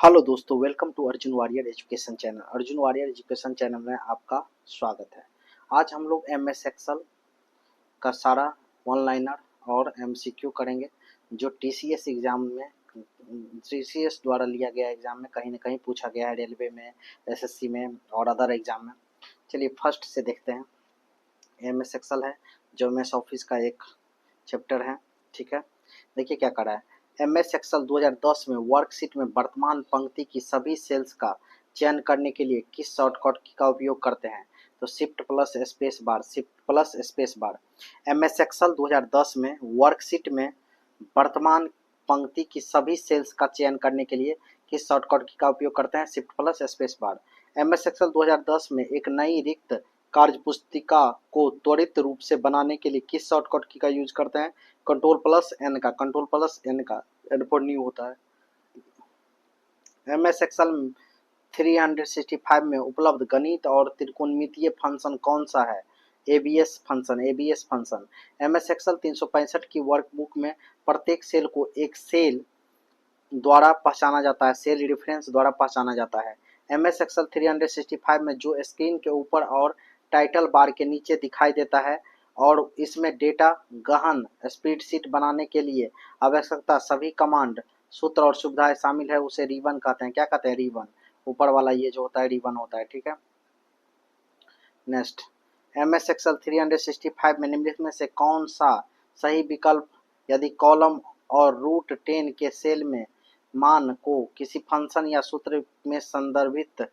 Hello दोस्तों, welcome to Arjun warrior education channel. Arjun warrior education channel में आपका स्वागत है। आज हम लोग एमएस एक्सेल का सारा वन लाइनर और एमसीक्यू करेंगे जो टीसीएस एग्जाम में, टीसीएस द्वारा लिया गया एग्जाम में कहीं ना कहीं पूछा गया है, रेलवे में, एसएससी में और अदर एग्जाम में। चलिए फर्स्ट से देखते हैं। एमएस एक्सेल है जो एमएस ऑफिस का एक चैप्टर है। ठीक है, देखिए क्या करा है। एमएस एक्सेल 2010 में वर्कशीट में वर्तमान पंक्ति की सभी सेल्स का चयन करने के लिए किस शॉर्टकट की का उपयोग करते हैं? तो shift plus space bar, shift plus space bar. MS Excel 2010 में वर्कशीट में वर्तमान पंक्ति की सभी सेल्स का चयन करने के लिए किस शॉर्टकट की का उपयोग करते हैं? Shift plus space bar. MS Excel 2010 में एक नई रिक्त कार्य पुस्तिका को त्वरित रूप से बनाने के लिए किस शॉर्टकट की का यूज करते हैं? कंट्रोल प्लस एन का, कंट्रोल प्लस एन का, एन फॉर न्यू होता है। एमएस एक्सेल 365 में उपलब्ध गणित और त्रिकोणमितीय फंक्शन कौन सा है? ABS function, ABS function. MS Excel 365 की वर्कबुक में प्रत्येक सेल को एक सेल द्वारा पहचाना जाता है, सेल रेफरेंस द्वारा पहचाना जाता है। एमएस एक्सेल 365 में जो स्क्रीन के ऊपर और टाइटल बार के नीचे दिखाई देता है और इसमें डेटा गहन स्प्रेडशीट बनाने के लिए आवश्यकता सभी कमांड, सूत्र और सुविधाएं शामिल है, उसे रिबन कहते हैं। क्या कहते हैं? रिबन। ऊपर वाला ये जो होता है रिबन होता है। ठीक है, नेक्स्ट। एमएस एक्सेल 365 में निम्नलिखित में से कौन सा सही विकल्प यदि कॉलम और रूट 10 के सेल में मान को किसी फंक्शन या सूत्र में संदर्भित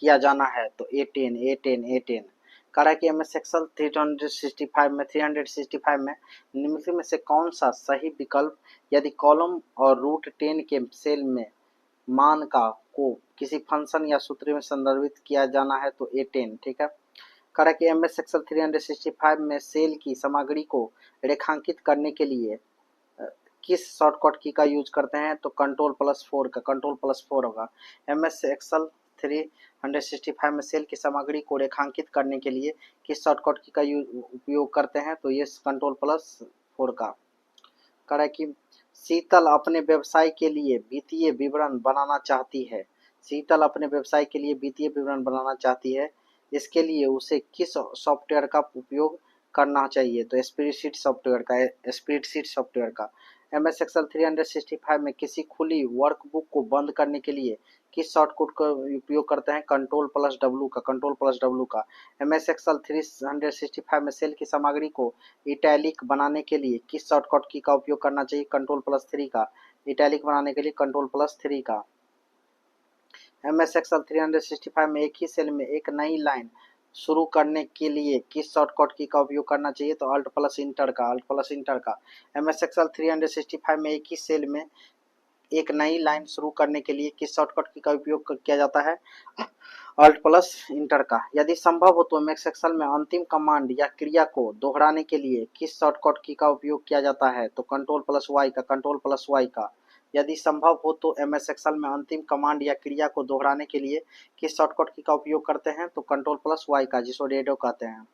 किया जाना है? तो A10, A10, A10। करा कि एमएस एक्सेल 365 में निम्नलिखित में से कौन सा सही विकल्प यदि कॉलम और रूट 10 के सेल में मान का को किसी फंक्शन या सूत्र में संदर्भित किया जाना है? तो A10। ठीक है, करा कि एमएस एक्सेल 365 में सेल की सामग्री को रेखांकित करने के लिए किस शॉर्टकट की का यूज करते हैं? तो कंट्रोल प्लस 4 का, कंट्रोल प्लस 4 होगा। एमएस एक्सेल 365 में सेल की सामग्री को रेखांकित करने के लिए किस शॉर्टकट की का उपयोग करते हैं? तो ये कंट्रोल प्लस 4 का। करा कि शीतल अपने व्यवसाय के लिए वित्तीय विवरण बनाना चाहती है। शीतल अपने व्यवसाय के लिए वित्तीय विवरण बनाना चाहती है, इसके लिए उसे किस सॉफ्टवेयर का उपयोग करना चाहिए? तो स्प्रेडशीट सॉफ्टवेयर का, स्प्रेडशीट सॉफ्टवेयर का। एमएस एक्सेल 365 में किसी खुली वर्कबुक को बंद करने के लिए किस शॉर्टकट का उपयोग करते हैं? कंट्रोल प्लस डब्ल्यू का, कंट्रोल प्लस डब्ल्यू का। एमएस एक्सेल 365 में सेल की सामग्री को इटैलिक बनाने के लिए किस शॉर्टकट की का उपयोग करना चाहिए? कंट्रोल प्लस 3 का। इटैलिक बनाने के लिए कंट्रोल प्लस 3 का। एमएस एक्सेल 365 में एक ही सेल में एक नई लाइन शुरू करने के लिए किस शॉर्टकट की का उपयोग करना चाहिए? तो अल्ट प्लस इंटर का, अल्ट प्लस इंटर का। एमएस एक्सेल 365 में एक ही सेल में एक नई लाइन शुरू करने के लिए किस शॉर्टकट की का उपयोग किया जाता है? अल्ट प्लस इंटर का। यदि संभव हो तो एमएस एक्सेल में अंतिम कमांड या क्रिया को दोहराने के लिए किस शॉर्टकट की का उपयोग किया जाता है? तो कंट्रोल प्लस वाई का, कंट्रोल प्लस वाई का। यदि संभव हो तो एमएस एक्सेल में अंतिम कमांड या क्रिया को दोहराने के लिए किस शॉर्टकट की का उपयोग करते हैं? तो कंट्रोल प्लस वाई का, जिसको रेडो कहते हैं।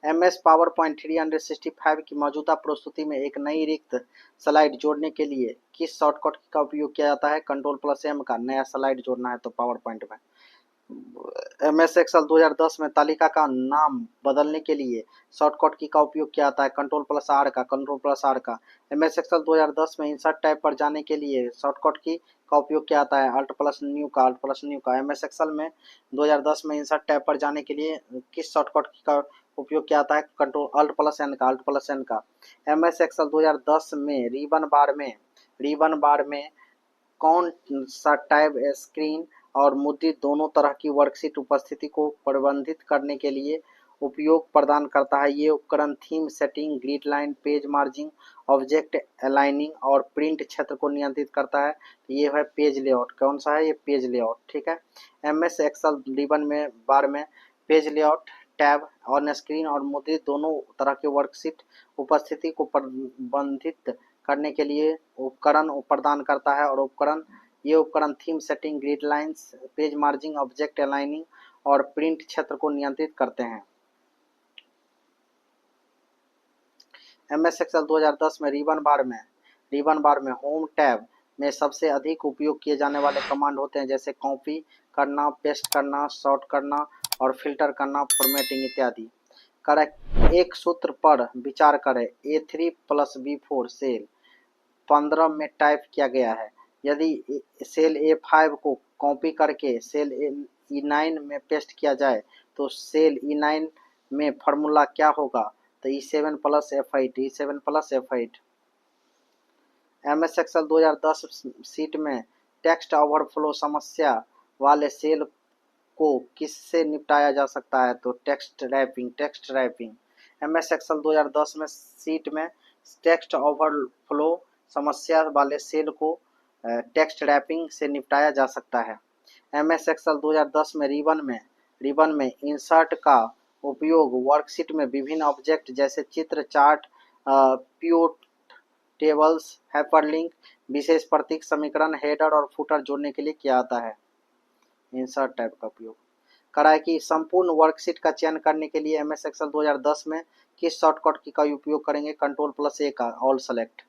एमएस पावर पॉइंट 365 की मौजूदा प्रस्तुति में एक नई रिक्त स्लाइड जोड़ने के लिए किस शॉर्टकट का उपयोग किया जाता है? कंट्रोल प्लस एम का। नया स्लाइड जोड़ना है तो पावर पॉइंट में। एमएस एक्सेल 2010 में तालिका का नाम बदलने के लिए शॉर्टकट की का उपयोग किया जाता है? कंट्रोल प्लस आर का, कंट्रोल प्लस आर का। एमएस एक्सेल 2010 में इंसर्ट टैब पर जाने के लिए शॉर्टकट की का उपयोग किया जाता है? अल्ट प्लस न्यू का, अल्ट प्लस न्यू का। एमएस एक्सेल में 2010 में इंसर्ट टैब पर जाने के लिए किस शॉर्टकट की का उपयोग किया जाता है? कंट्रोल अल्ट प्लस एन का, अल्ट प्लस एन का। एमएस एक्सेल 2010 में रिबन बार में कौन सा टैब स्क्रीन और मुद्रित दोनों तरह की वर्कशीट उपस्थिति को प्रबंधित करने के लिए उपयोग प्रदान करता है? ये उपकरण theme setting, grid line, page margin, object aligning और प्रिंट क्षेत्र को नियंत्रित करता है। ये है पेज लेआउट। कौन सा है? ये पेज लेआउट। ठीक है, एमएस एक्सेल रिबन में बार में page layout tab on screen और मुद्रित दोनों तरह के वर्कशीट उपस्थिति को प्रबंधित करने के लिए उपकरण प्रदान करता है। और ये उपकरण theme setting, grid lines, page margin, object aligning और प्रिंट क्षेत्र को नियंत्रित करते हैं। MS एक्सेल 2010 में रिबन बार में होम टैब में सबसे अधिक उपयोग किए जाने वाले कमांड होते हैं, जैसे कॉपी करना, पेस्ट करना, सॉर्ट करना और फिल्टर करना, फॉर्मेटिंग इत्यादि। करेक्ट। एक सूत्र पर विचार करें। A3 + B4 सेल 15 में टाइप किया गया है। यदि सेल A5 को कॉपी करके सेल E9 में पेस्ट किया जाए तो सेल E9 में फॉर्मूला क्या होगा? तो E7 + F8, E7 + F8। MS Excel 2010 sheet में टेक्स्ट ओवरफ्लो समस्या वाले सेल को किससे निपटाया जा सकता है? तो टेक्स्ट रैपिंग। MS एक्सेल 2010 में सीट में टेक्स्ट ओवरफ्लो समस्या वाले सेल को टेक्स्ट रैपिंग से निपटाया जा सकता है। MS एक्सेल 2010 में रिबन में इंसर्ट का उपयोग वर्कशीट में विभिन्न ऑब्जेक्ट जैसे चित्र, चार्ट, पिवट टेबल्स, हाइपरलिंक, विशेष प्रतीक, समीकरण, हेडर और फुटर जोड़ने के लिए किया जाता है। इंसर्ट टाइप का उपयोग करा है कि संपूर्ण वर्कशीट का चयन करने के लिए MS एक्सेल 2010 में किस शॉर्टकट की का उपयोग करेंगे? Ctrl+A का all select.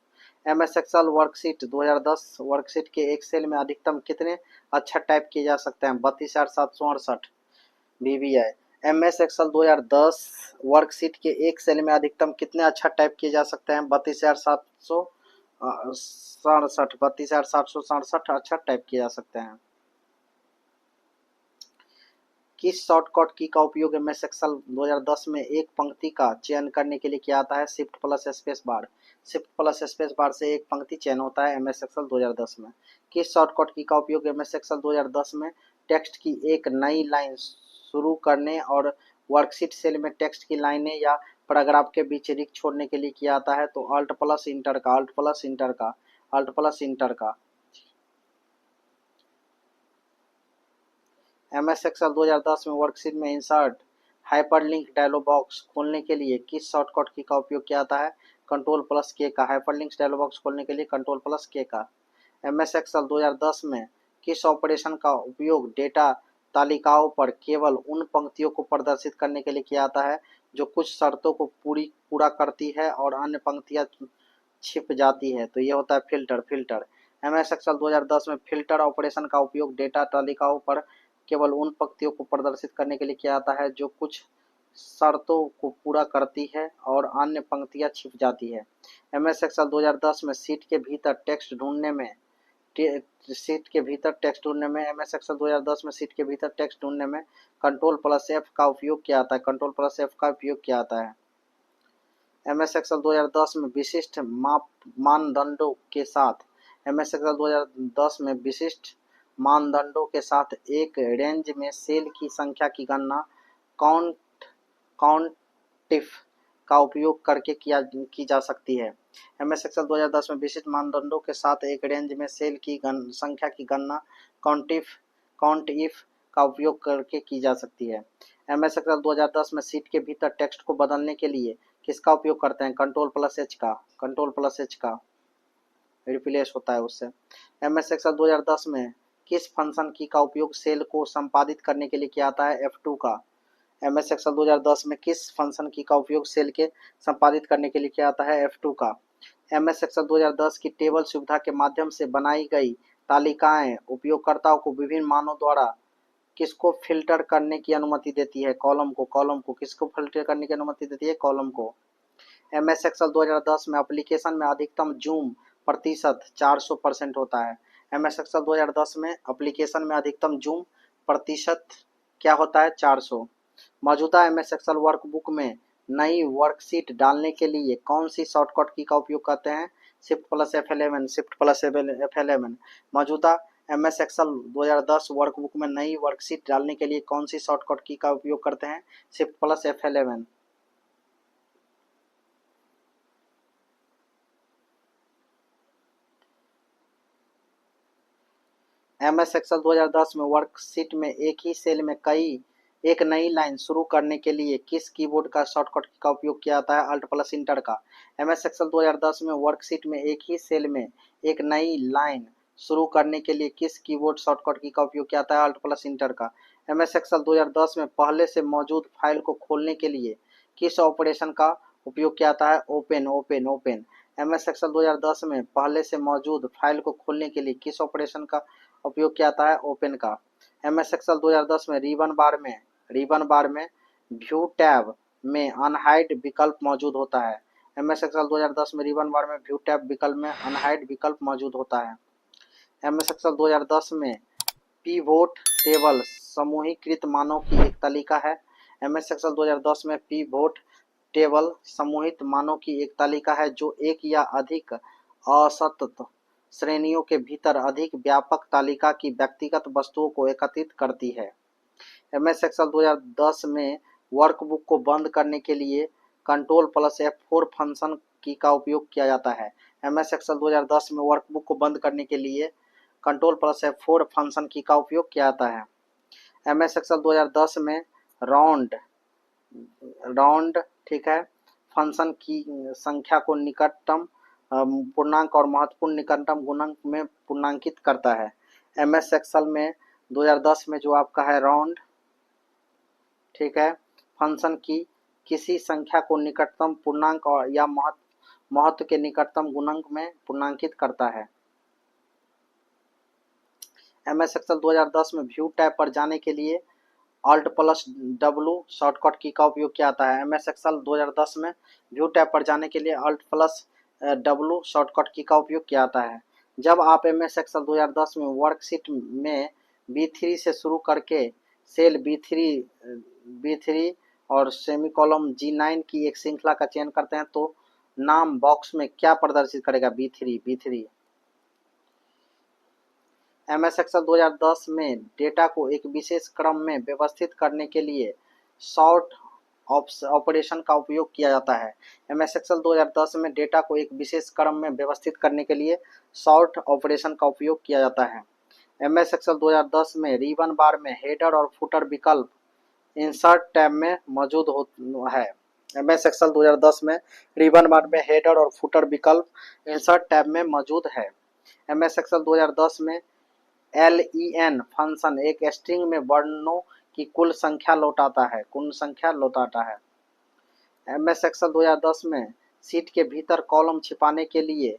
MS Excel worksheet 2010 worksheet के एक सेल में अधिकतम कितने अक्षर टाइप किए जा सकते हैं? 32,768 VBI। MS एक्सेल 2010 वर्कशीट के एक सेल में अधिकतम कितने अक्षर टाइप किए जा सकते हैं? 32,767 अक्षर टाइप किए जा सकते हैं। किस शॉर्टकट की का उपयोग MS एक्सेल 2010 में एक पंक्ति का चयन करने के लिए किया जाता है? शिफ्ट+स्पेस बार से एक पंक्ति चयन होता है MS एक्सेल 2010 में। किस शॉर्टकट की का उपयोग MS एक्सेल 2010 में टेक्स्ट की एक नई लाइन शुरू करने और वर्कशीट सेल में टेक्स्ट की लाइनें या पैराग्राफ के बीच रिक्त छोड़ने के लिए किया जाता है? तो Alt+Enter का। MS एक्सेल 2010 में वर्कशीट में इंसर्ट हाइपरलिंक डायलॉग बॉक्स खोलने के लिए किस शॉर्टकट की का उपयोग किया जाता है? Ctrl+K का। हाइपरलिंक डायलॉग बॉक्स खोलने के लिए Ctrl+K का। MS एक्सेल 2010 में किस ऑपरेशन का उपयोग डेटा तालिकाओं पर केवल उन पंक्तियों को प्रदर्शित करने के लिए किया जाता है जो कुछ शर्तों को पूरा करती है और अन्य पंक्तियां छिप जाती है? तो ये होता है फिल्टर। MS एक्सेल 2010 में फिल्टर ऑपरेशन का उपयोग डेटा तालिकाओं पर केवल उन पंक्तियों को प्रदर्शित करने के लिए किया जाता है जो कुछ शर्तों को पूरा करती है और अन्य पंक्तियां छिप जाती है। MS एक्सेल 2010 में सीट के भीतर टेक्स्ट ढूंढने में MS एक्सेल 2010 में सीट के भीतर टेक्स्ट ढूंढने में Ctrl+F का उपयोग किया जाता है। MS एक्सेल 2010 में विशिष्ट मानदंडों के साथ एक रेंज में सेल की संख्या की गणना काउंटिफ का उपयोग करके की जा सकती है। MS एक्सेल 2010 में विशिष्ट मानदंडों के साथ एक रेंज में सेल की संख्या की गणना काउंटिफ का उपयोग करके की जा सकती है। MS एक्सेल 2010 में सीट के भीतर टेक्स्ट को बदलने के लिए किसका उपयोग करते हैं? Ctrl+H का रिप्लेस होता है उससे। MS एक्सेल 2010 में किस फंक्शन की का उपयोग सेल को संपादित करने के लिए किया जाता है? F2 का। MS एक्सेल 2010 में किस फंक्शन की का उपयोग सेल के संपादित करने के लिए किया जाता है? F2 का। MS एक्सेल 2010 की टेबल सुविधा के माध्यम से बनाई गई तालिकाएं उपयोगकर्ताओं को विभिन्न मानों द्वारा किसको फिल्टर करने की अनुमति देती है? कॉलम को। किसको फिल्टर करने की अनुमति देती है? कॉलम को। MS एक्सेल 2010 में एप्लीकेशन में अधिकतम जूम प्रतिशत 400% होता है। MS एक्सेल 2010 में एप्लीकेशन में अधिकतम जूम प्रतिशत क्या होता है? 400। मौजूदा MS एक्सेल वर्कबुक में नई वर्कशीट डालने के लिए कौन सी शॉर्टकट की का उपयोग करते हैं? Shift+F11। मौजूदा MS एक्सेल 2010 वर्कबुक में नई वर्कशीट डालने के लिए कौन सी शॉर्टकट की का उपयोग करते हैं? Shift+F11। MS एक्सेल 2010 में वर्कशीट में एक ही सेल में एक नई लाइन शुरू करने के लिए किस कीबोर्ड का शॉर्टकट का उपयोग किया जाता है? Alt+Enter का। MS एक्सेल 2010 में वर्कशीट में एक ही सेल में एक नई लाइन शुरू करने के लिए किस कीबोर्ड शॉर्टकट की का उपयोग किया जाता है? Alt+Enter का। MS एक्सेल 2010 में पहले से मौजूद फाइल को खोलने के लिए किस ऑपरेशन का उपयोग किया जाता है? Open open open. MS Excel 2010 में पहले से मौजूद फाइल को खोलने के लिए किस ऑपरेशन का उपयोग किया जाता है? ओपन का। MS एक्सेल 2010 में रिबन बार में व्यू टैब में अनहाइड विकल्प मौजूद होता है। MS एक्सेल 2010 में रिबन बार में व्यू टैब विकल्प में अनहाइड विकल्प मौजूद होता है। MS एक्सेल 2010 में पिवोट टेबल समूहीकृत मानों की एक तालिका है। MS एक्सेल 2010 में पिवोट टेबल समूहित मानों की एक तालिका है जो एक या अधिक असतत श्रेणियों के भीतर अधिक व्यापक तालिका की व्यक्तिगत वस्तुओं को एकत्रित करती है। MS एक्सेल 2010 में वर्कबुक को बंद करने के लिए Ctrl+F4 फंक्शन की का उपयोग किया जाता है। MS एक्सेल 2010 में वर्कबुक को बंद करने के लिए Ctrl+F4 फंक्शन की का उपयोग किया जाता है। MS एक्सेल 2010 में राउंड ठीक है फंक्शन की संख्या को निकटतम पूर्णांक और महत्वपूर्ण निकटतम गुणक में पूर्णांकित करता है। MS एक्सेल में 2010 में जो आपका है राउंड ठीक है फंक्शन की किसी संख्या को निकटतम पूर्णांक और या महत्व के निकटतम गुणक में पूर्णांकित करता है। MS एक्सेल 2010 में व्यू टैब पर जाने के लिए Alt+W शॉर्टकट की का उपयोग किया जाता है। MS एक्सेल 2010 में व्यू टैब पर जाने के लिए Alt+W शॉर्टकट की का उपयोग किया जाता है। जब आप MS एक्सेल 2010 में वर्कशीट में B3 से शुरू करके सेल B3 और सेमीकोलन G9 की एक श्रृंखला का चयन करते हैं तो नाम बॉक्स में क्या प्रदर्शित करेगा? B3। MS एक्सेल 2010 में डेटा को एक विशेष क्रम में व्यवस्थित करने के लिए सॉर्ट ऑपरेशन का उपयोग किया जाता है। MS एक्सेल 2010 में डेटा को एक विशेष क्रम में व्यवस्थित करने के लिए सॉर्ट ऑपरेशन का उपयोग किया जाता है। MS एक्सेल 2010 में रिबन बार में हेडर और फुटर विकल्प इंसर्ट टैब में मौजूद है। MS एक्सेल 2010 में रिबन बार में हेडर और फुटर विकल्प इंसर्ट टैब में मौजूद है। MS एक्सेल 2010 में len फंक्शन एक स्ट्रिंग में वर्णों की कुल संख्या लौटाता है। MS एक्सेल 2010 में शीट के भीतर कॉलम छिपाने के लिए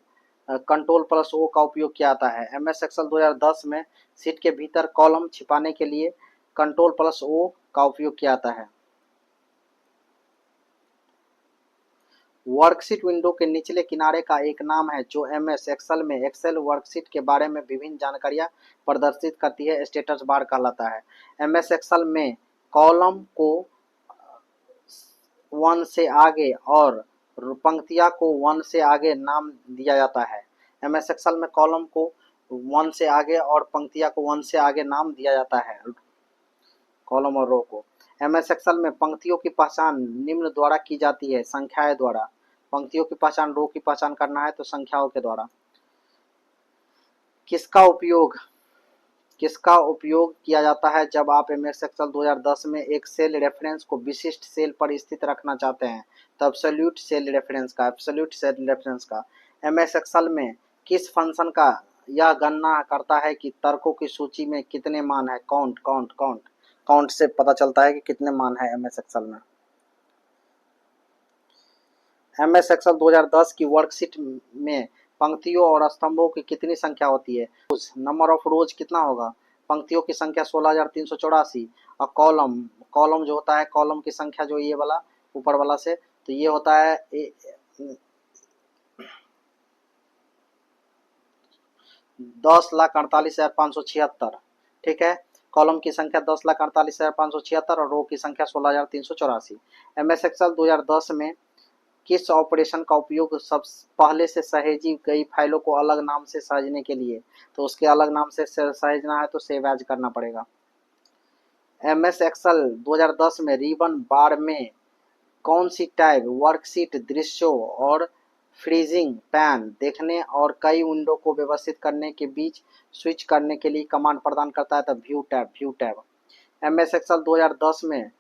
Ctrl+O का उपयोग किया जाता है। MS एक्सेल 2010 में शीट के भीतर कॉलम छिपाने के लिए Ctrl+O का उपयोग किया जाता है। वर्कशीट विंडो के निचले किनारे का एक नाम है जो MS एक्सेल में एक्सेल वर्कशीट के बारे में विभिन्न जानकारियां प्रदर्शित करती है, स्टेटस बार कहलाता है। MS एक्सेल में कॉलम को 1 से आगे और पंक्तियां को 1 से आगे नाम दिया जाता है। MS एक्सेल में कॉलम को 1 से आगे और पंक्तियां को 1 से आगे नाम दिया जाता है, कॉलम और रो को। MS एक्सेल में पंक्तियों की पहचान निम्न द्वारा की जाती है, संख्याएं द्वारा। पंक्तियों की पहचान, रो की पहचान करना है तो संख्याओं के द्वारा। किसका उपयोग किया जाता है जब आप MS एक्सेल 2010 में एक सेल रेफरेंस को विशिष्ट सेल पर स्थित रखना चाहते हैं तो एब्सोल्यूट सेल रेफरेंस का। MS एक्सेल में किस फंक्शन का यह गणना करता है कि तर्कों की सूची में कितने मान है? काउंट से पता चलता है कि कितने मान है MS एक्सेल में। MS एक्सेल 2010 की वर्कशीट में पंक्तियों और स्तंभों की कितनी संख्या होती है? नंबर ऑफ रोज कितना होगा? पंक्तियों की संख्या 16,384 और कॉलम जो होता है, कॉलम की संख्या जो ये वाला ऊपर वाला से तो ये होता है 10,48,576। ठीक है, कॉलम की संख्या 10,48,576 और रो की संख्या 16,384। MS एक्सेल 2010 में किस ऑपरेशन का उपयोग सब पहले से सहेजी गई फाइलों को अलग नाम से सहेजने के लिए? तो उसके अलग नाम से सहेजना है तो सेव एज करना पड़ेगा। MS एक्सेल 2010 में रिबन बार में कौन सी टैब वर्कशीट दृश्यों और फ्रीजिंग पैन देखने और कई विंडो को व्यवस्थित करने के बीच स्विच करने के लिए कमांड प्रदान करता है? तो व्यू टैब। MS एक्सेल 2010 में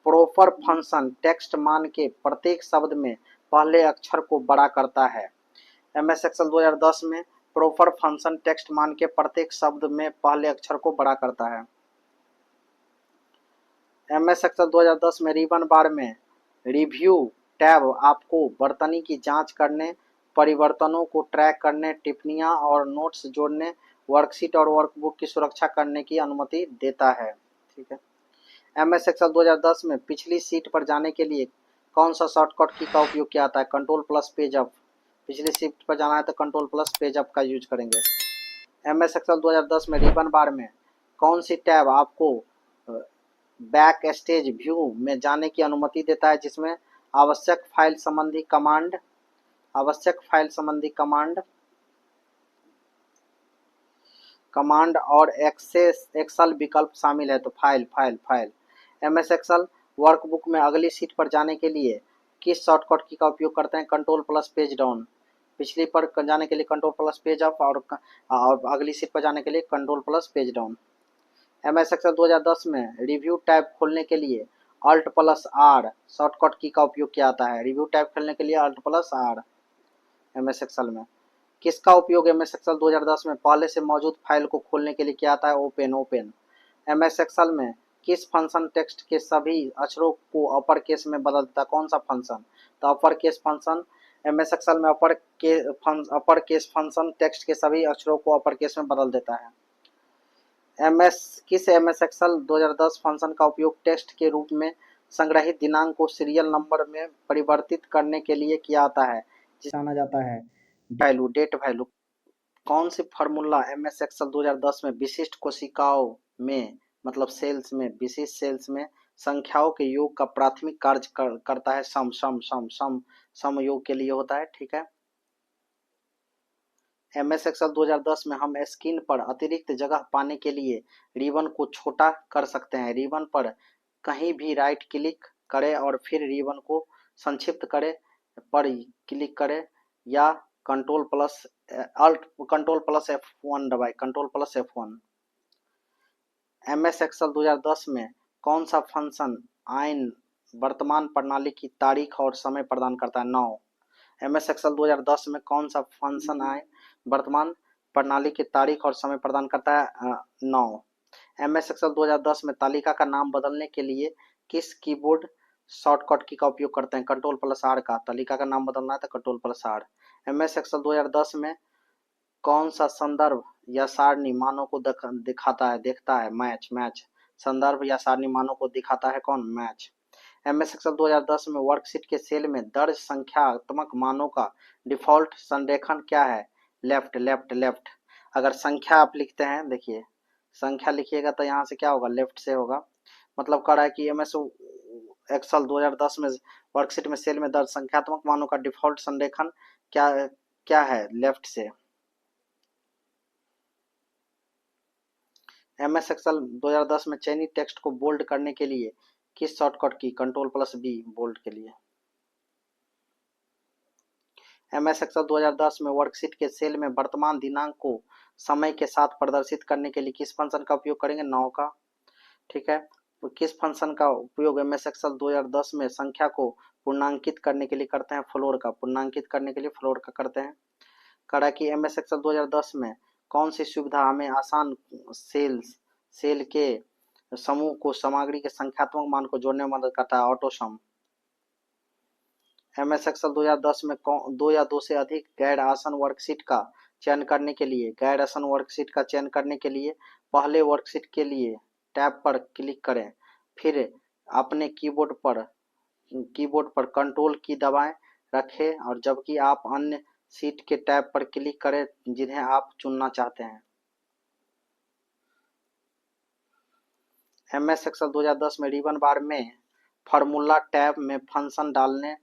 प्रोपर फंक्शन टेक्स्ट मान के प्रत्येक शब्द में पहले अक्षर को बड़ा करता है। MS एक्सेल 2010 में प्रोपर फंक्शन टेक्स्ट मान के प्रत्येक शब्द में पहले अक्षर को बड़ा करता है। MS एक्सेल 2010 में रिबन बार में रिव्यू टैब आपको वर्तनी की जांच करने, परिवर्तनों को ट्रैक करने, टिप्पणियां और नोट्स जोड़ने, वर्कशीट और वर्कबुक की सुरक्षा करने की अनुमति देता है। ठीक है। एमएस एक्सेल 2010 में पिछली सीट पर जाने के लिए कौन सा शॉर्टकट की का उपयोग किया जाता है? Control plus page up. पिछली सीट पर जाना है तो कंट्रोल प्लस पेज अप का यूज करेंगे। एमएस एक्सेल 2010 में रिबन बार में कौन सी टैब आपको बैक स्टेज व्यू में जाने की अनुमति देता है, जिसमें आवश्यक फाइल संबंधी कमांड और एक्सेल विकल्प शामिल है। तो फाइल। एमएस एक्सेल वर्कबुक में अगली सीट पर जाने के लिए किस शॉर्टकट की का उपयोग करते हैं? Control plus page down. पिछली पर जाने के लिए कंट्रोल प्लस पेज अप और अगली सीट पर जाने के लिए control plus page down. MS Excel 2010 में रिव्यू टैब खोलने के लिए अल्ट प्लस आर शॉर्टकट की का उपयोग किया जाता है। रिव्यू टैब खोलने के लिए alt plus R. MS Excel में किसका उपयोग एमएस एक्सेल 2010 में पहले से मौजूद फाइल को खोलने के लिए किया जाता है? ओपन। एमएस एक्सेल में किस फंक्शन टेक्स्ट के सभी अक्षरों को अपर केस में बदल देता है? कौन सा फंक्शन? तो upper case function. MS Excel में अपर केस फंक्शन टेक्स्ट के सभी अक्षरों को अपर केस में बदल देता है। किस एमएस एक्सेल 2010 फंक्शन का उपयोग टेक्स्ट के रूप में संग्रहित दिनांक को सीरियल नंबर में परिवर्तित करने के लिए किया जाता है, जिसे जाना जाता है डेट वैल्यू। कौन सी फार्मूला एमएस एक्सेल 2010 में विशिष्ट कोशिकाओं में मतलब सेल्स में विशिष्ट सेल्स में संख्याओं के योग का प्राथमिक कार्य करता है? सम योग के लिए होता है। ठीक है। एमएस एक्सेल 2010 में हम स्क्रीन पर अतिरिक्त जगह पाने के लिए रिबन को छोटा कर सकते हैं। रिबन पर कहीं भी राइट क्लिक करें और फिर रिबन को संक्षिप्त करें पर क्लिक करें या कंट्रोल प्लस F1 दबाएं। Control plus F1। MS Excel 2010 में कौन सा फंक्शन आइन वर्तमान प्रणाली की तारीख और समय प्रदान करता है? 9। एमएस एक्सेल 2010 में कौन सा फंक्शन आए वर्तमान प्रणाली की तारीख और समय प्रदान करता है? 9। एमएस एक्सेल 2010 में तालिका का नाम बदलने के लिए किस कीबोर्ड शॉर्टकट की का उपयोग करते हैं? कंट्रोल प्लस आर का। तालिका का नाम बदलना है तो control plus R. MS Excel 2010 में कौन सा संदर्भ या सारणी मानों को देखता है? मैच। संदर्भ या सारणी मानों को दिखाता है कौन? मैच। एमएस एक्सेल 2010 में वर्कशीट के सेल में दर्ज संख्यात्मक मानों का डिफॉल्ट संरेखण क्या है? लेफ्ट। अगर संख्या आप लिखते हैं, देखिए संख्या लिखिएगा तो यहाँ से क्या होगा? लेफ्ट से होगा। मतलब कह रहा है कि एमएस एक्सेल 2010 में वर्कशीट में सेल में दर्ज संख्यात्मक मानों का डिफॉल्ट संरेखण क्या है? लेफ्ट से। एमएस एक्सेल 2010 में चयनित टेक्स्ट को बोल्ड करने के लिए किस शॉर्टकट की? कंट्रोल प्लस बी बोल्ड के लिए। एमएस एक्सेल 2010 में वर्कशीट के सेल में वर्तमान दिनांक को समय के साथ प्रदर्शित करने के लिए किस फंक्शन का उपयोग करेंगे? 9 का। ठीक है। तो किस फंक्शन का उपयोग एमएस एक्सेल 2010 में संख्या को पूर्णांकित करने के लिए करते हैं? फ्लोर का। पूर्णांकित करने के लिए फ्लोर का करते हैं। करा कि एमएस एक्सेल 2010 में कौन सी सुविधा हमें आसान सेल के समूह को सामग्री के संख्यात्मक मान को जोड़ने में मदद करता है? ऑटो सम। एमएस एक्सेल 2010 में दो या दो से अधिक गैर आसन वर्कशीट का चयन करने के लिए पहले वर्कशीट के लिए टैब पर क्लिक करें, फिर अपने कीबोर्ड पर कंट्रोल की दबाएं रखें और जबकि आप अन्य सीट के टैब पर क्लिक करें जिन्हें आप चुनना चाहते हैं। एमएस एक्सेल 2010 में रिबन बार में फार्मूला टैब में फंक्शन डालने,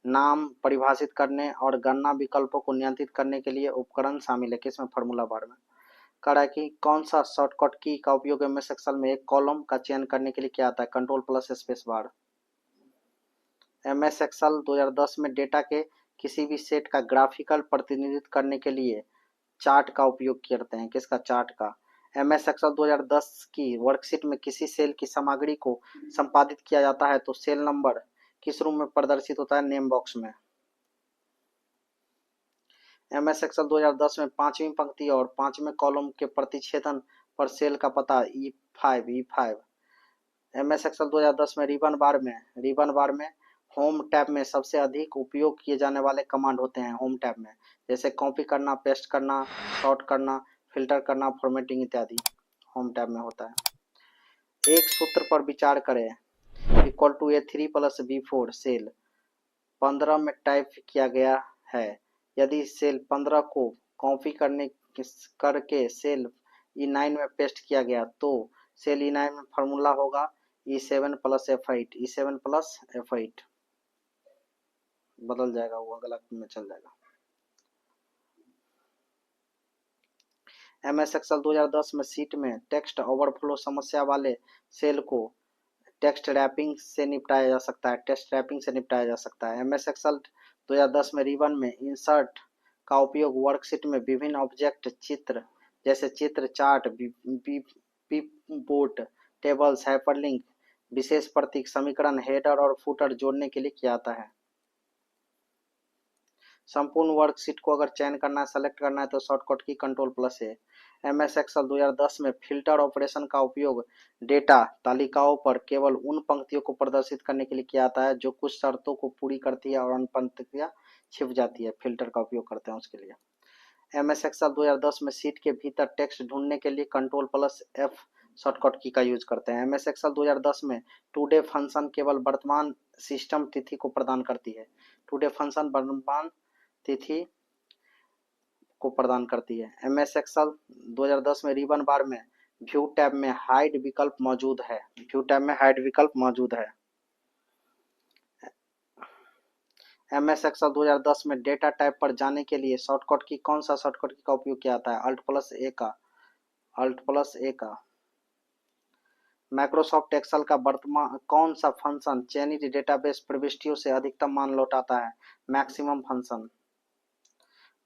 नाम परिभाषित करने और गणना विकल्पों को नियंत्रित करने के लिए उपकरण शामिल है। किसमें? फार्मूला बार में। कह रहा है कि कौन सा शॉर्टकट की का उपयोग एमएस एक्सेल में एक कॉलम का चयन करने के लिए किया जाता है? Control plus space bar. MS Excel 2010 में डेटा के किसी भी सेट का ग्राफिकल प्रतिनिधित्व करने के लिए चार्ट का उपयोग करते हैं। किसका? चार्ट का। एमएस एक्सेल 2010 की वर्कशीट में किसी सेल की सामग्री को संपादित किया जाता है तो सेल नंबर किस रूम में प्रदर्शित होता है? नेम बॉक्स में। एमएस एक्सेल 2010 में 5वीं पंक्ति और 5वें कॉलम के प्रतिच्छेदन पर सेल का पता E5। एमएस एक्सेल 2010 में रिबन बार में होम टैब में सबसे अधिक उपयोग किए जाने वाले कमांड होते हैं होम टैब में, जैसे कॉपी करना, पेस्ट करना, सॉर्ट करना, फिल्टर करना, फॉर्मेटिंग इत्यादि होम टैब में होता है। एक सूत्र पर विचार करें, equal to A3 plus B4 cell 15 में टाइप किया गया है। यदि सेल 15 को कॉपी करके सेल E9 में पेस्ट किया गया तो सेल E9 में फार्मूला होगा E7 plus F8, E7 plus F8 बदल जाएगा, वो अगला में चल जाएगा। MS एक्सेल 2010 में सीट में टेक्स्ट ओवरफ्लो समस्या वाले सेल को टेक्स्ट रैपिंग से निपटाया जा सकता है, टेक्स्ट रैपिंग से निपटाया जा सकता है। MS एक्सेल 2010 में रिबन में इंसर्ट का उपयोग वर्कशीट में विभिन्न ऑब्जेक्ट चित्र जैसे चित्र, चार्ट, बोर्ड, टेबल्स, हाइपरलिंक, विशेष प्रतीक, समीकरण, हेडर और फुटर जोड़ने के लिए किया जाता है। संपूर्ण वर्कशीट को अगर चयन करना है, सेलेक्ट करना है तो शॉर्टकट की Ctrl+A। MS एक्सेल 2010 में फिल्टर ऑपरेशन का उपयोग डेटा तालिकाओं पर केवल उन पंक्तियों को प्रदर्शित करने के लिए किया जाता है जो कुछ शर्तों को पूरी करती है और अन्य पंक्तियां छिप जाती है, फिल्टर का उपयोग करते हैं उसके लिए। MS एक्सेल 2010 में सीट के भीतर टेक्स्ट ढूंढने के लिए Ctrl+F शॉर्टकट की का यूज करते हैं। MS एक्सेल 2010 में टुडे फंक्शन केवल वर्तमान सिस्टम तिथि को प्रदान करती है। टुडे फंक्शन वर्तमान तिथि को प्रदान करती है। MS एक्सेल 2010 में रिबन बार में व्यू टैब में हाइड विकल्प मौजूद है। व्यू टैब में हाइड विकल्प मौजूद है। MS एक्सेल 2010 में डेटा टाइप पर जाने के लिए शॉर्टकट की कौन सा शॉर्टकट की का उपयोग किया जाता है? Alt+A का। माइक्रोसॉफ्ट एक्सेल का वर्तमान कौन सा फंक्शन चयनित डेटाबेस प्रविष्टियों से अधिकतम मान लौटाता है? Maximum function.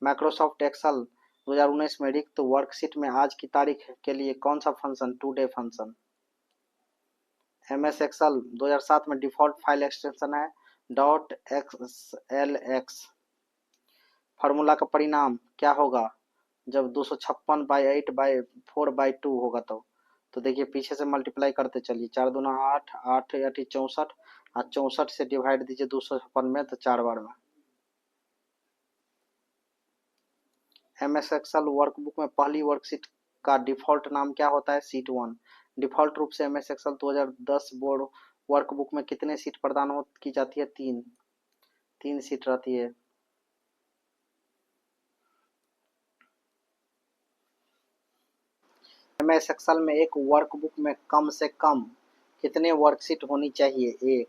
माइक्रोसॉफ्ट एक्सेल 2019 में रिक्त वर्कशीट में आज की तारीख के लिए कौन सा फंक्शन? Today function. MS एक्सेल 2007 में डिफॉल्ट फाइल एक्सटेंशन है .xlx। फार्मूला का परिणाम क्या होगा जब 256/8/4/2 होगा तो देखिए पीछे से मल्टीप्लाई करते चलिए, 4 दूना 8, 8 8 64 और 64 से डिवाइड दीजिए 256 में तो 4 बार में। MS एक्सेल वर्कबुक में पहली वर्कशीट का डिफॉल्ट नाम क्या होता है? सीट 1। डिफॉल्ट रूप से MS एक्सेल 2010 बोर्ड वर्कबुक में कितने सीट प्रदान की जाती है? 3 सीट रहती है। MS एक्सेल में एक वर्कबुक में कम से कम कितने वर्कशीट होनी चाहिए?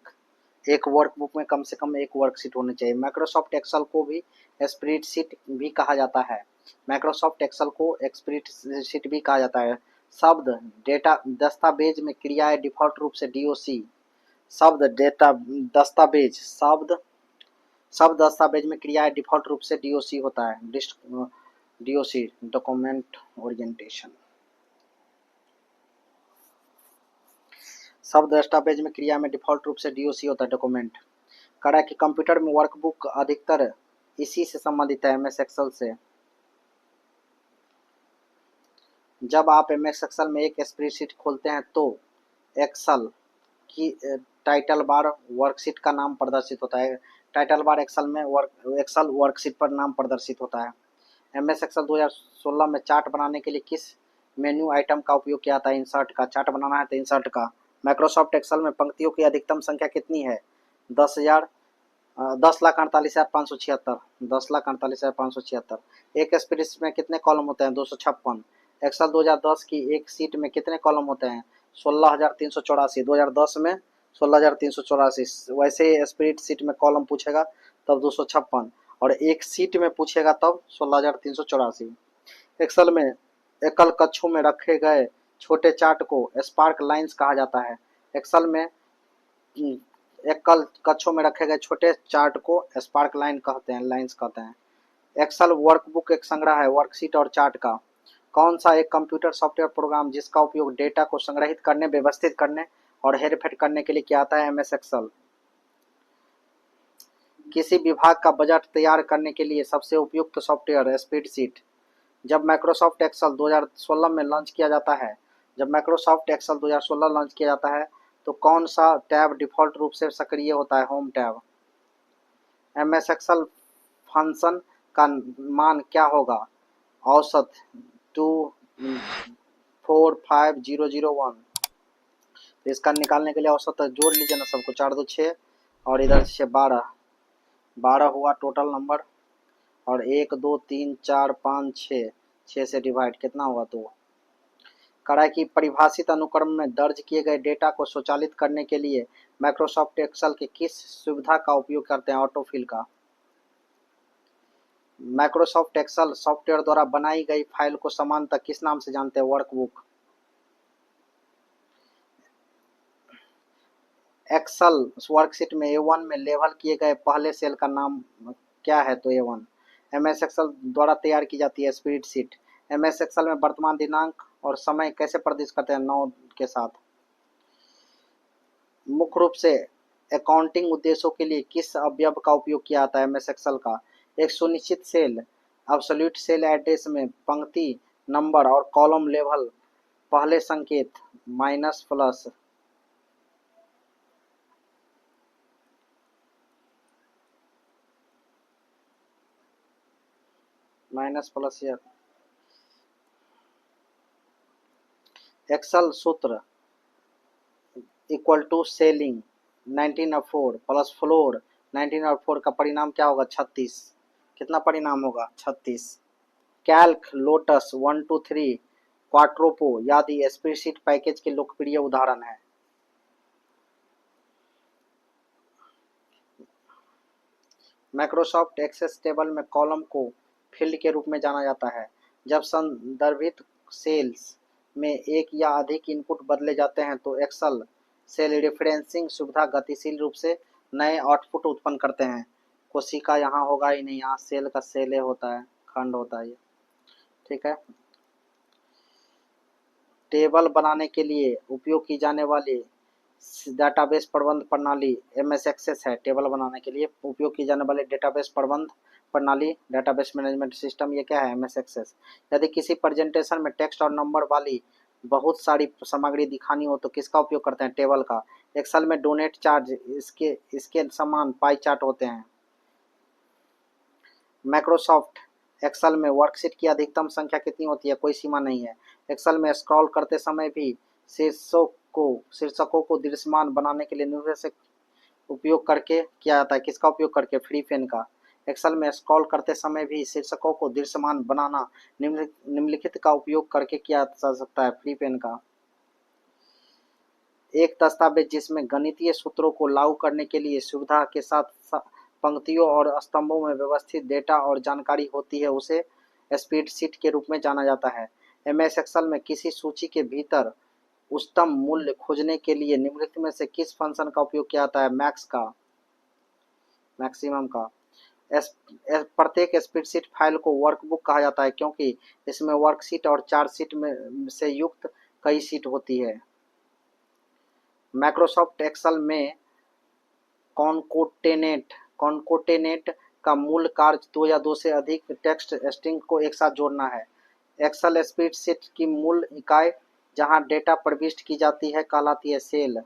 एक वर्कबुक में कम से कम एक वर्कशीट होनी चाहिए। माइक्रोसॉफ्ट एक्सेल को भी स्प्रेडशीट भी कहा जाता है। माइक्रोसॉफ्ट एक्सेल को स्प्रेडशीट भी कहा जाता है। शब्द डेटा दस्तावेज में क्रियाएं डिफॉल्ट रूप से DOC। शब्द डेटा दस्तावेज शब्द दस्तावेज में क्रियाएं डिफॉल्ट रूप से DOC होता है। DOC document orientation. शब्द दस्तावेज में क्रिया में डिफॉल्ट रूप से DOC होता है, डॉक्यूमेंट। करा कि कंप्यूटर में वर्कबुक अधिकतर इसी से संबंधित है, MS एक्सेल से। जब आप MS एक्सेल में एक स्प्रेडशीट खोलते हैं तो एक्सेल की टाइटल बार वर्कशीट का नाम प्रदर्शित होता है। टाइटल बार एक्सेल वर्कशीट पर नाम प्रदर्शित होता है। MS एक्सेल 2016 में चार्ट बनाने के लिए किस मेन्यू आइटम का उपयोग किया था? इंसर्ट का। चार्ट बनाना है तो इंसर्ट का। माइक्रोसॉफ्ट एक्सेल में पंक्तियों की अधिकतम संख्या कितनी है? 10,48,576। 10,48,576। एक स्प्रेडशीट में कितने कॉलम होते हैं? 256। एक्सेल 2010 की एक सीट में कितने कॉलम होते हैं? 16,384। 2010 में 16,384। वैसे ही स्प्रेडशीट में कॉलम पूछेगा तब 256 और एक सीट में पूछेगा तब 16,384। एक्सेल में एकल कक्षों में रखे गए छोटे चार्ट को स्पार्क लाइंस कहा जाता है। एक्सेल में एकल कक्षों में रखे गए छोटे चार्ट को स्पार्क लाइंस कहते हैं। एक्सेल वर्कबुक एक संग्रह है वर्कशीट और चार्ट का। कौन सा एक कंप्यूटर सॉफ्टवेयर प्रोग्राम जिसका उपयोग डेटा को संग्रहित करने, व्यवस्थित करने और हेरफेर करने के लिए किया जाता है? MS Excel. किसी विभाग का बजट तैयार करने के लिए सबसे उपयुक्त सॉफ्टवेयर स्प्रेडशीट। जब माइक्रोसॉफ्ट एक्सेल 2016 में लॉन्च किया जाता है तो कौन सा टैब डिफॉल्ट रूप से सक्रिय होता है? Home tab. M S Excel function का मान क्या होगा? औसत 245,001। तो इसका निकालने के लिए औसत जोड़ लीजिए ना सबको, 4 2 6 और इधर से 12, 12 हुआ टोटल नंबर, और 1 2 3 4 5 6, 6 से डिवाइड कितना हुआ? 2। कड़ा की परिभाषित अनुक्रम में दर्ज किए गए डेटा को स्वचालित करने के लिए माइक्रोसॉफ्ट एक्सेल के किस सुविधा का उपयोग करते हैं? ऑटोफिल का। माइक्रोसॉफ्ट एक्सेल सॉफ्टवेयर द्वारा बनाई गई फाइल को सामान्यतः किस नाम से जानते हैं? वर्कबुक। एक्सेल वर्कशीट में A1 में लेबल किए गए पहले सेल का नाम क्या है? तो A1। MS एक्सेल द्वारा तैयार की जाती है स्प्रेडशीट। MS एक्सेल में वर्तमान दिनांक और समय कैसे प्रदर्शित करते हैं? 9 के साथ। मुख्य रूप से अकाउंटिंग उद्देश्यों के लिए किस अवयव का उपयोग किया जाता है? MS एक्सेल का। एक सुनिश्चित सेल एब्सोल्यूट सेल एड्रेस में पंक्ति नंबर और कॉलम लेवल पहले संकेत माइनस प्लस या एक्सेल सूत्र equal to ceiling 1904 plus floor 1904 का परिणाम क्या होगा? 36। कितना परिणाम होगा? 36। कैल्क, लोटस 123, क्वाट्रोपो आदि स्प्रेडशीट पैकेज के लोकप्रिय उदाहरण है। माइक्रोसॉफ्ट एक्सेस टेबल में कॉलम को फील्ड के रूप में जाना जाता है। जब संदर्भित सेल्स में एक या अधिक इनपुट बदले जाते हैं तो एक्सेल सेल रेफरेंसिंग सुविधा गतिशील रूप से नए आउटपुट उत्पन्न करते हैं। कोशिका यहाँ होगा ही नहीं, यहाँ सेल का सेल होता है, खंड होता है ये। ठीक है। टेबल बनाने के लिए उपयोग की जाने वाली डेटाबेस प्रबंध प्रणाली MS एक्सेस है। टेबल बनाने के लिए उपयोग की जाने वाली डेटाबेस प्रबंध प्रणाली, डेटाबेस मैनेजमेंट सिस्टम, ये क्या है? MS Access. यदि किसी प्रेजेंटेशन में टेक्स्ट और नंबर वाली बहुत सारी सामग्री दिखानी हो तो किसका उपयोग करते हैं? टेबल का। एक्सेल में डोनेट चार्ज इसके समान पाई चार्ट होते हैं। माइक्रोसॉफ्ट एक्सेल में वर्कशीट की अधिकतम संख्या कितनी होती है? कोई सीमा नहीं है। एक्सेल में स्क्रॉल करते समय भी शीर्षकों को दृश्यमान बनाने के लिए निम्न से उपयोग करके किया जाता है। किसका उपयोग करके? फ्री पेन का। एक्सेल में स्क्रॉल करते समय भी शीर्षकों को दृश्यमान बनाना निम्नलिखित का उपयोग करके किया जा सकता है। फ्री पेन का। एक दस्तावेज जिसमें गणितीय सूत्रों को लागू करने के लिए सुविधा के साथ पंक्तियों और स्तंभों में व्यवस्थित डेटा और जानकारी होती है उसे स्प्रेडशीट के रूप में जाना जाता है। MS एक्सेल में किसी सूची के भीतर उच्चतम मूल्य खोजने के लिए निम्नलिखित में से किस फंक्शन का उपयोग किया जाता है? मैक्स का, मैक्सिमम का। प्रत्येक स्प्रेडशीट फाइल को वर्कबुक कहा जाता है क्योंकि इसमें वर्कशीट और चार्टशीट में से युक्त कई शीट होती है। माइक्रोसॉफ्ट एक्सेल में कॉनकोटेनेट का मूल कार्य 2 या 2 से अधिक टेक्स्ट स्ट्रिंग को एक साथ जोड़ना है। एक्सेल स्प्रेडशीट की मूल इकाई जहां डेटा प्रविष्ट की जाती है कहलाती है सेल।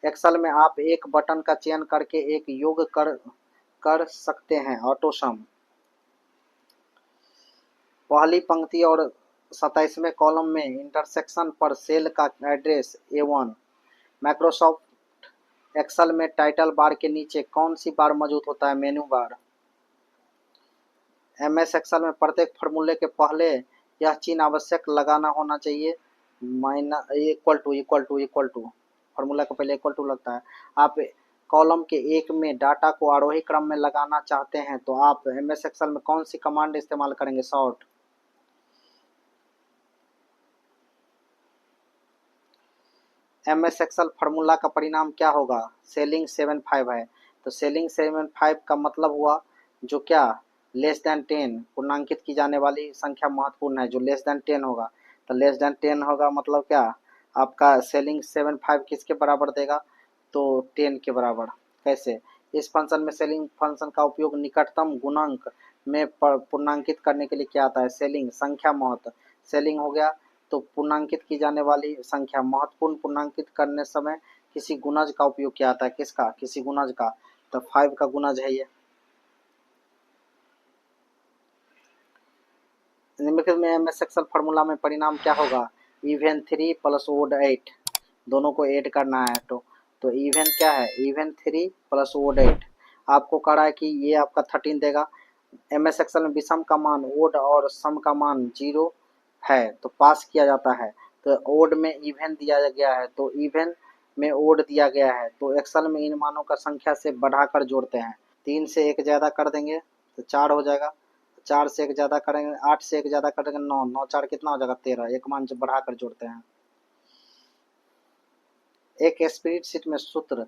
एक्सेल में आप एक बटन का चयन करके एक योग कर सकते हैं, ऑटोसम। पहली पंक्ति और 27वें कॉलम में इंटरसेक्शन पर सेल का एड्रेस A1। माइक्रोसॉफ्ट एक्सेल में टाइटल बार के नीचे कौन सी बार मौजूद होता है? मेनू बार। MS एक्सेल में प्रत्येक फॉर्मूले के पहले यह चिन्ह आवश्यक लगाना होना चाहिए, इक्वल टू। फॉर्मूला के पहले इक्वल टू लगता है। आप कॉलम के एक में डाटा को आरोही क्रम में लगाना चाहते हैं तो आप MS एक्सेल में कौन सी कमांड इस्तेमाल करेंगे? सॉर्ट। MS एक्सेल फार्मूला का परिणाम क्या होगा? सेलिंग 75 है। तो सेलिंग 75 का मतलब हुआ जो क्या? लेस देन 10, पूर्णांकित की जाने वाली संख्या महत्वपूर्ण है। जो लेस देन 10 होगा, तो लेस देन 10 होगा मतलब क्या? आपका सेलिंग 75 किसके बराबर देगा? तो 10 के बराबर। कैसे? इस फंक्शन में सेलिंग फंक्शन का उपयोग निकटतम गुणांक में पूर्णांकित करने के लिए किया जाता है। सेलिंग संख्या महत्व, सेलिंग हो गया तो पूर्णांकित की जाने वाली संख्या। महत्वपूर्ण पूर्णांकित करने समय किसी गुणज का उपयोग किया जाता है। किसका? किसी गुणज का। तो 5 का गुणज है ये। निम्नलिखित में एम एस एक्सेल फार्मूला में परिणाम क्या होगा? इवन 3 प्लस ओड 8, दोनों को ऐड करना है। तो इवन क्या है? इवन 3 प्लस ओड 8 आपको कह रहा है कि ये आपका 13 देगा। एम एस एक्सेल में विषम का मान ओड और सम का मान 0 है तो पास किया जाता है। तो ओड में इवन दिया गया है तो इवन में ओड दिया गया है, तो एक्सेल में इन मानों का संख्या से बढ़ाकर जोड़ते हैं। 3 से 1 ज़्यादा कर देंगे तो 4 हो जाएगा, 4 से 1 ज़्यादा करेंगे, 8 से 1 ज़्यादा करेंगे 9, 9 4 कितना हो जाएगा? 13, एक मान से बढ़ाकर जोड़ते हैं। एक स्प्रेडशीट में सूत्र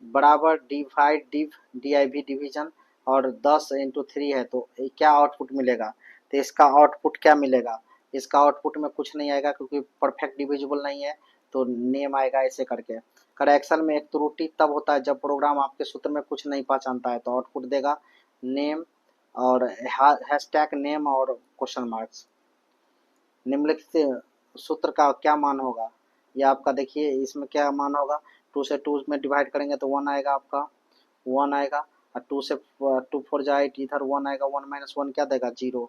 बराबर डिवाइड डिव DIV डिवीजन और 10 इंटू 3 है तो क्या आउटपुट मिलेगा? तो इसका आउटपुट क्या मिलेगा? इसका आउटपुट में कुछ नहीं आएगा क्योंकि परफेक्ट डिविजिबल नहीं है, तो नेम आएगा ऐसे करके। कर एक्सेल में एक त्रुटि तब होता है जब प्रोग्राम आपके सूत्र में कुछ नहीं पहचानता है, तो आउटपुट देगा नेम और हैशटैग नेम और क्वेश्चन मार्क्स। निम्नलिखित सूत्र का क्या मान होगा? ये आपका देखिए इसमें क्या मान होगा? 2 से 2 में डिवाइड करेंगे तो 1 आएगा, आपका 1 आएगा, और 2 से 2 4 जा 8, इधर 1 आएगा, 1 माइनस 1 क्या देगा? 0।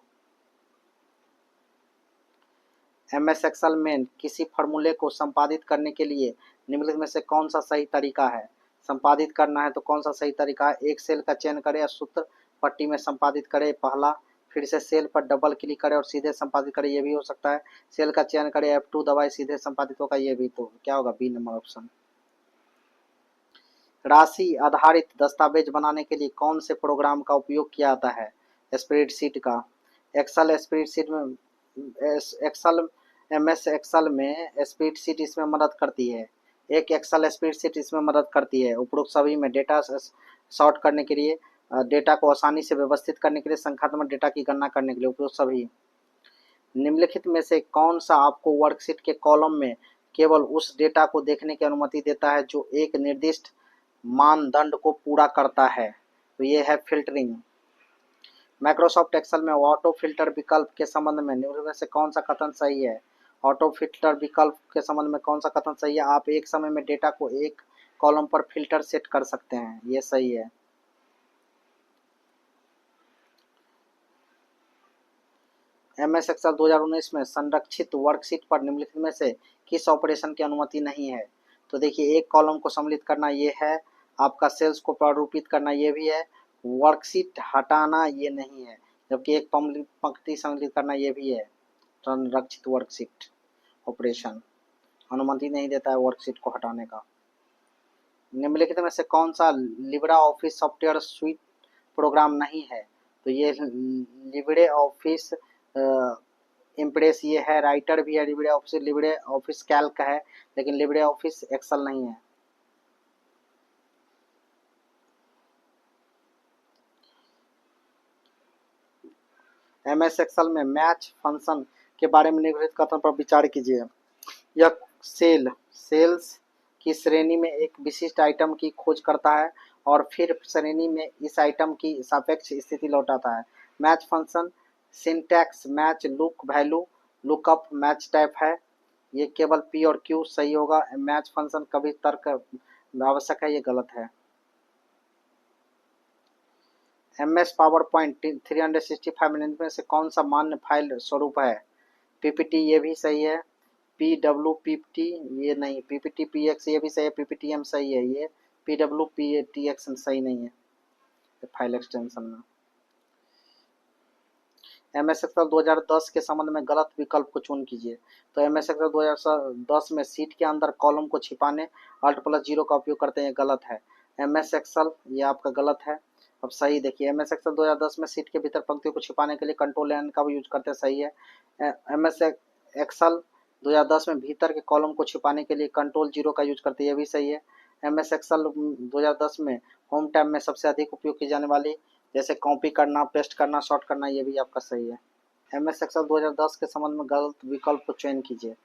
एम एस एक्सेल में किसी फॉर्मूले को संपादित करने के लिए निम्नलिखित में से कौन सा सही तरीका है? संपादित करना है तो कौन सा सही तरीका है? एक सेल का चयन करें और सूत्र पट्टी में संपादित करें, पहला। फिर से सेल पर डबल क्लिक करें और सीधे संपादित करें, ये भी हो सकता है। सेल का चयन करें, F2 दबाए, सीधे संपादित होगा, ये भी। तो क्या होगा? B number option. राशि आधारित दस्तावेज बनाने के लिए कौन से प्रोग्राम का उपयोग किया जाता है? स्प्रेडशीट का। एक्सेल स्प्रेडशीट में एक्सेल एम एस एक्सेल में स्प्रेडशीट इसमें मदद करती है। एक एक्सेल स्प्रेडशीट इसमें मदद करती है। उपरोक्त सभी में डेटा सॉर्ट करने के लिए, डेटा को आसानी से व्यवस्थित करने के लिए, संख्यात्मक डेटा की गणना करने के लिए उपरोक्त सभी। निम्नलिखित में से कौन सा आपको वर्कशीट के कॉलम में केवल उस डेटा को देखने की अनुमति देता है जो एक निर्दिष्ट मानदंड को पूरा करता है? तो ये है फिल्टरिंग। माइक्रोसॉफ्ट एक्सेल में ऑटो फिल्टर विकल्प के संबंध में निम्न में से कौन सा कथन सही है? ऑटो फिल्टर विकल्प के संबंध में कौन सा कथन सही है? आप एक समय में डेटा को एक कॉलम पर फिल्टर सेट कर सकते हैं, ये सही है। एमएस एक्सेल 2019 में संरक्षित वर्कशीट पर निम्नलिखित में से किस ऑपरेशन की अनुमति नहीं है? तो देखिए, एक कॉलम को सम्मिलित करना ये है, आपका सेल्स को प्रारूपित करना ये भी है, वर्कशीट हटाना ये नहीं है, जबकि एक पंक्ति सम्मिलित करना ये भी है। संरक्षित वर्कशीट ऑपरेशन अनुमति नहीं देता है वर्कशीट को हटाने का। निम्नलिखित में से कौन सा LibreOffice software suite program नहीं है? तो ये लिब्रे ऑफिस इम्प्रेस ये है, राइटर भी है लिब्रे ऑफिस कैल्क है, लेकिन लिब्रे ऑफिस एक्सेल नहीं है। एमएस एक्सेल में मैच फंक्शन के बारे में निम्नलिखित कथन पर विचार कीजिए। यह सेल्स की श्रेणी में एक विशिष्ट आइटम की खोज करता है और फिर श्रेणी में इस आइटम की सापेक्ष स्थिति लौटाता है। Match function syntax match look value lookup match type है, ये केवल पी और क्यू सही होगा। मैच फंक्शन कभी तर्क आवश्यक है, ये गलत है। MS पावर पॉइंट 365 में से कौन सा मान्य फाइल स्वरूप है? PPT ये भी सही है, PWPT ये नहीं, PPTPX ये भी सही है, PPTM सही है, ये PWPTX सही नहीं है फाइल एक्सटेंशन में। MS एक्सेल 2010 के संबंध में गलत विकल्प को चुन कीजिए। तो MS एक्सेल 2010 में सीट के अंदर कॉलम को छिपाने Alt+0 का उपयोग करते हैं, गलत है। MS एक्सेल ये आपका गलत है। अब सही देखिए, MS एक्सेल 2010 में सीट के भीतर पंक्तियों को छिपाने के लिए Ctrl+N का भी यूज करते हैं, सही है। MS एक्सेल 2010 में भीतर के कॉलम को छिपाने के लिए Ctrl+0 का यूज करते हैं, ये भी सही है। MS एक्सेल 2010 में होम टैब में सबसे अधिक उपयोग की जाने वाली, जैसे कॉपी करना, पेस्ट करना, शॉर्ट करना, ये भी आपका सही है। MS एक्सेल 2010 के संबंध में गलत विकल्प को चयन कीजिए।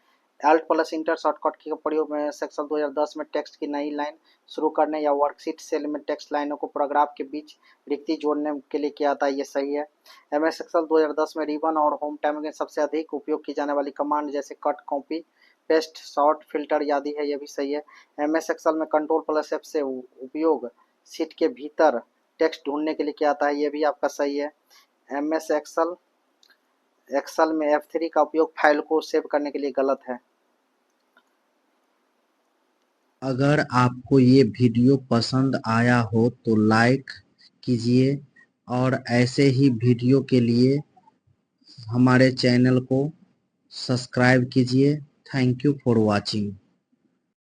Alt+Enter शॉर्टकट के प्रयोग में MS एक्सेल 2010 में टेक्स्ट की नई लाइन शुरू करने या वर्कशीट सेल में टेक्स्ट लाइनों को पैराग्राफ के बीच रिक्ति जोड़ने के लिए किया जाता है, ये सही है। MS एक्सेल 2010 में रिबन और होम टैब में सबसे अधिक उपयोग की जाने वाली कमांड जैसे cut, copy, paste, short, filter आदि है, ये भी सही है। MS एक्सेल में Ctrl+F से उपयोग शीट के भीतर टेक्स्ट ढूंढने के लिए किया जाता है, ये भी आपका सही है। MS एक्सेल एक्सेल में F3 का उपयोग फाइल को सेव करने के लिए गलत है। अगर आपको ये वीडियो पसंद आया हो तो लाइक कीजिए और ऐसे ही वीडियो के लिए हमारे चैनल को सब्सक्राइब कीजिए। Thank you for watching.